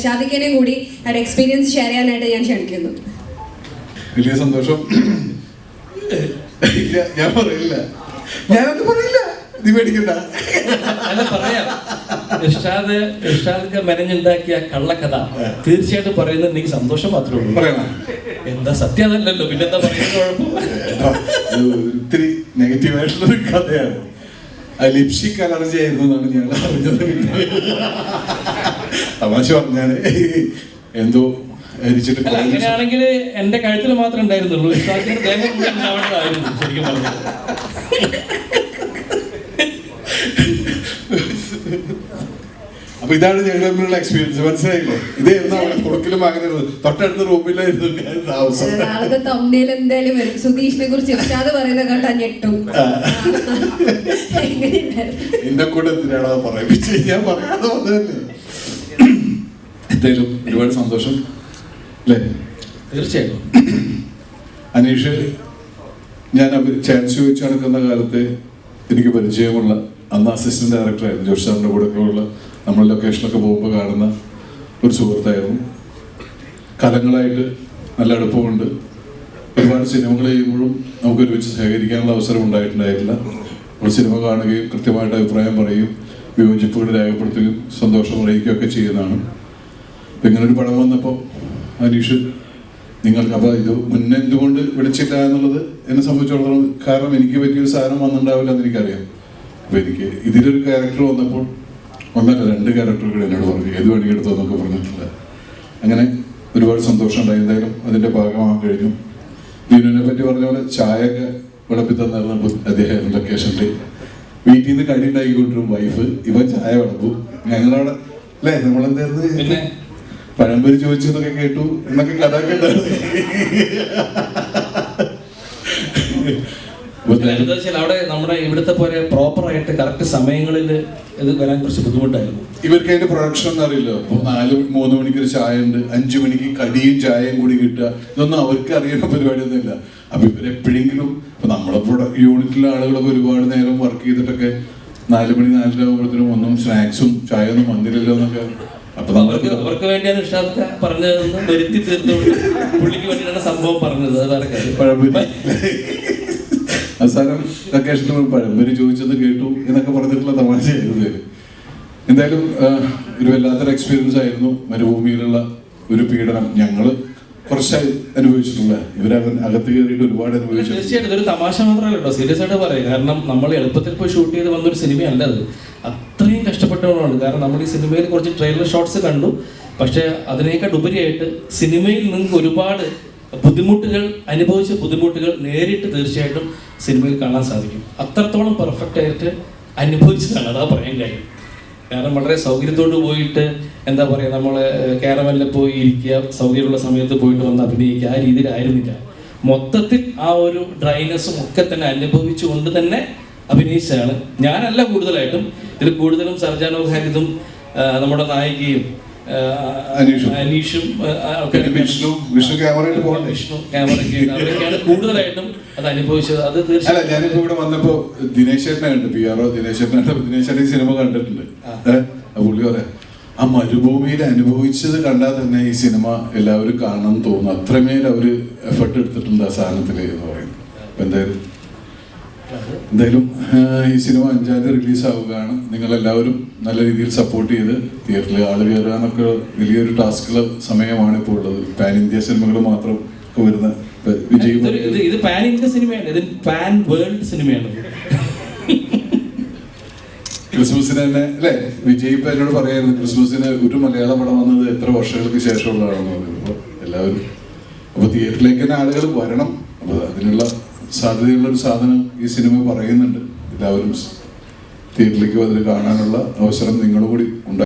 ഇർഷാദിഖിനെയും കൂടി ഒരു experience share ചെയ്യാനായിട്ട് ഞാൻ ക്ഷണിക്കുന്നു. വലിയ സന്തോഷം. ഇല്ല, ഞാൻ പറയില്ല, ഞാനത് പറയില്ല, നീ പേടിക്കണ്ട. അല്ല, പറയാം. ഇർഷാദ് മെനഞ്ഞുണ്ടാക്കിയ കള്ളക്കഥ തീർച്ചയായിട്ടും പറയുന്നത് എനിക്ക് സന്തോഷം മാത്രമേ ഉള്ളൂ. പറയണം, എന്താ സത്യം അതല്ലല്ലോ, പിന്നെന്താ പറയുന്നത്? ഒത്തിരി നെഗറ്റീവായിട്ടുള്ളൊരു കഥയാണ്. ലിപ്സ്റ്റിക് അലർജി ആയിരുന്നു എന്നാണ് ഞാൻ അറിഞ്ഞത്. തമാശ പറഞ്ഞാല് എന്തോ അങ്ങനെയാണെങ്കിൽ എന്റെ കഴുത്തിൽ മാത്രമേ ഉണ്ടായിരുന്നുള്ളൂ. ദേഹം ഉണ്ടാവേണ്ടതായിരുന്നു ശരിക്കും പറഞ്ഞത്. അപ്പൊ ഇതാണ് ഞങ്ങൾ തമ്മിലുള്ള എക്സ്പീരിയൻസ്, മനസ്സിലായില്ലേ? ഇതായിരുന്നു അവിടെ കൊടുക്കലും അങ്ങനെ തൊട്ടടുത്ത റൂമിലായിരുന്നു താമസം. എന്തായാലും വരും സുധീഷിനെ കുറിച്ച് ഇർഷാദ് പറയുന്നത് കേട്ടാ ഞെട്ടും. എന്നെ കൂടെ എന്തിനാണോ പറയിപ്പിച്ച് ഞാൻ പറയാതെ വന്നതല്ലേ. എന്തായാലും ഒരുപാട് സന്തോഷം അല്ലേ? തീർച്ചയായിട്ടും. അനീഷ്, ഞാൻ ചാൻസ് ചോദിച്ചു നടക്കുന്ന കാലത്ത് എനിക്ക് പരിചയമുള്ള, അന്ന് അസിസ്റ്റന്റ് ഡയറക്ടറായിരുന്നു, ജോഷ് സാറിൻ്റെ കൂടെ ഒക്കെ ഉള്ള, നമ്മൾ ലൊക്കേഷനൊക്കെ പോകുമ്പോൾ കാണുന്ന ഒരു സുഹൃത്തായിരുന്നു. കാലങ്ങളായിട്ട് നല്ല അടുപ്പമുണ്ട്. ഒരുപാട് സിനിമകൾ ചെയ്യുമ്പോഴും നമുക്ക് ഒരുമിച്ച് സഹകരിക്കാനുള്ള അവസരം ഉണ്ടായിട്ടുണ്ടായിട്ടില്ല. നമ്മൾ സിനിമ കാണുകയും കൃത്യമായിട്ട് അഭിപ്രായം പറയുകയും വിയോജിപ്പുകൾ രേഖപ്പെടുത്തുകയും സന്തോഷം അറിയിക്കുകയൊക്കെ ചെയ്യുന്നതാണ്. അപ്പം ഇങ്ങനൊരു പടം വന്നപ്പോൾ അനീഷ് നിങ്ങൾക്ക്, അപ്പോൾ ഇത് മുന്നേ എന്തുകൊണ്ട് വിളിച്ചില്ല എന്നുള്ളത് എന്നെ സംബന്ധിച്ചിടത്തോളം, കാരണം എനിക്ക് പറ്റിയൊരു സാധനം വന്നിട്ടുണ്ടാവില്ല എന്ന് എനിക്കറിയാം. അപ്പോൾ എനിക്ക് ഇതിലൊരു ക്യാരക്ടർ വന്നപ്പോൾ, ഒന്നല്ല 2 ക്യാരക്ടറുകൾ എന്നോട് പറഞ്ഞു ഏത് പണിയെടുത്തോ എന്നൊക്കെ പറഞ്ഞിട്ടില്ല. അങ്ങനെ ഒരുപാട് സന്തോഷം ഉണ്ടായി. എന്തായാലും അതിൻ്റെ ഭാഗമാകാൻ കഴിഞ്ഞു. ദീനുവിനെ പറ്റി പറഞ്ഞ പോലെ ചായയൊക്കെ വിളപ്പി തന്നായിരുന്നു അദ്ദേഹം ലൊക്കേഷനിൽ. വീട്ടിൽ നിന്ന് കടി ഉണ്ടാക്കിക്കൊണ്ടിരും വൈഫ്, ഇവൻ ചായ വിളപ്പും. ഞങ്ങളവിടെ അല്ലേ, നമ്മളെന്തായിരുന്നു പഴംപൊരി ചോദിച്ചതൊക്കെ കേട്ടു എന്നൊക്കെ കഥയൊക്കെ ഉണ്ടായിരുന്നു. അവിടെ നമ്മുടെ ഇവിടുത്തെ പോലെ പ്രോപ്പർ ആയിട്ട് കറക്റ്റ് സമയങ്ങളിൽ ഇത് വരാൻ കുറച്ച് ബുദ്ധിമുട്ടായിരുന്നു. ഇവർക്ക് അതിന്റെ പ്രൊഡക്ഷൻ ഒന്നും അറിയില്ലോ. അപ്പൊ 4-3 മണിക്ക് ഒരു ചായ ഉണ്ട്, 5 മണിക്ക് കടിയും ചായയും കൂടി കിട്ടുക, ഇതൊന്നും അവർക്ക് അറിയുന്ന പരിപാടിയൊന്നുമില്ല. അപ്പൊ ഇവരെപ്പോഴെങ്കിലും ഇപ്പൊ നമ്മുടെ യൂണിറ്റിലെ ആളുകളൊക്കെ ഒരുപാട് നേരം വർക്ക് ചെയ്തിട്ടൊക്കെ 4 മണി 4:30 ആകുമ്പോഴത്തേനും ഒന്നും സ്നാക്സും ചായ ഒന്നും വന്നില്ലല്ലോ എന്നൊക്കെ. അപ്പൊ അവർക്ക് വേണ്ടിയാണ് ഇർഷാദ് പറഞ്ഞതെന്ന് വരുത്തി തീർന്നുകൊണ്ട് പുള്ളിക്ക് വേണ്ടിയാണ് സംഭവം പറഞ്ഞത്. അവസാനം ലൊക്കേഷനിൽ പഴംപൊരി ചോദിച്ചത് കേട്ടു എന്നൊക്കെ പറഞ്ഞിട്ടുള്ള തമാശയായിരുന്നു. എന്തായാലും ഒരു വല്ലാത്തൊരു എക്സ്പീരിയൻസ് ആയിരുന്നു. മരുഭൂമിയിലുള്ള ഒരു പീഡനം ഞങ്ങള് കുറച്ചായി അനുഭവിച്ചിട്ടുള്ള, ഇവരകത്ത് കയറിയിട്ട് ഒരുപാട് അനുഭവിച്ചു. തീർച്ചയായിട്ടും ഇതൊരു തമാശ മാത്രമല്ല കേട്ടോ, സീരിയസ് ആയിട്ട് പറയാം. കാരണം നമ്മൾ എളുപ്പത്തിൽ പോയി ഷൂട്ട് ചെയ്ത് വന്നൊരു സിനിമയല്ല അത്. അത്രയും കഷ്ടപ്പെട്ടവരാണ്. കാരണം നമ്മൾ ഈ സിനിമയിൽ കുറച്ച് ട്രെയിലർ ഷോട്ട്സ് കണ്ടു, പക്ഷെ അതിനേക്കാൾ ഉപരിയായിട്ട് സിനിമയിൽ നിന്ന് ഒരുപാട് അനുഭവിച്ച ബുദ്ധിമുട്ടുകൾ നേരിട്ട് തീർച്ചയായിട്ടും സിനിമയിൽ കാണാൻ സാധിക്കും. അത്രത്തോളം പെർഫെക്റ്റ് ആയിട്ട് അനുഭവിച്ചതാണ്, അതാ പറയാൻ കാര്യം. കാരണം വളരെ സൗകര്യത്തോട് പോയിട്ട് എന്താ പറയുക, നമ്മൾ കാരവനിൽ പോയി ഇരിക്കുക, സൗകര്യമുള്ള സമയത്ത് പോയിട്ട് വന്ന് അഭിനയിക്കുക, ആ രീതിയിലായിരുന്നില്ല. മൊത്തത്തിൽ ആ ഒരു ഡ്രൈനെസ്സും ഒക്കെ തന്നെ അനുഭവിച്ചുകൊണ്ട് തന്നെ അഭിനയിച്ചതാണ്. ഞാനല്ല കൂടുതലായിട്ടും, ഇതിൽ കൂടുതലും സർജാനോ ഖാലിദും നമ്മുടെ നായികയും അനീഷും വിഷ്ണു അവരൊക്കെയാണ് കൂടുതലായിട്ടും അത് അനുഭവിച്ചത്. അത് തീർച്ചയായും ഞാനിപ്പോ ഇവിടെ വന്നപ്പോ ദിനേശേട്ടനെ കണ്ടു, PR ദിനേശേട്ടൻ സിനിമ കണ്ടിട്ടുണ്ട്. പുള്ളി പറയാം, ആ മരുഭൂമിയിൽ അനുഭവിച്ചത് കണ്ടാൽ തന്നെ ഈ സിനിമ എല്ലാവരും കാണണം തോന്നും, അത്രമേൽ അവര് എഫർട്ട് എടുത്തിട്ടുണ്ട് ആ സാധനത്തില് എന്ന് പറയുന്നത്. അപ്പൊ എന്തായാലും ഈ സിനിമ 5-ാം തീയതി റിലീസ് ആവുകയാണ്. നിങ്ങളെല്ലാവരും നല്ല രീതിയിൽ സപ്പോർട്ട് ചെയ്ത് തിയേറ്ററിൽ ആള് കയറാനൊക്കെ വലിയൊരു ടാസ്കുള്ള സമയമാണ് ഇപ്പോൾ ഉള്ളത്. പാൻ ഇന്ത്യ സിനിമകൾ മാത്രം വരുന്ന വിജയ്, ഇത് പാൻ ഇന്ത്യ സിനിമയാണ്, ഇത് പാൻ വേൾഡ് സിനിമയാണ്. ക്രിസ്മസിന് തന്നെ അല്ലേ, വിജയ് ഇപ്പൊ എന്നോട് പറയായിരുന്നു ക്രിസ്മസിന് ഒരു മലയാള പടം വന്നത് എത്ര വർഷങ്ങൾക്ക് ശേഷമുള്ളതാണെന്ന് പറയുമ്പോൾ എല്ലാവരും. അപ്പൊ തിയേറ്ററിലേക്ക് തന്നെ ആളുകൾ വരണം. അപ്പൊ അതിനുള്ള സാധ്യതയുള്ളൊരു സാധനം ഈ സിനിമ പറയുന്നുണ്ട്. എല്ലാവരും തിയേറ്ററിലേക്ക് വന്നിട്ട് കാണാനുള്ള അവസരം നിങ്ങളും കൂടി ഉണ്ടായി.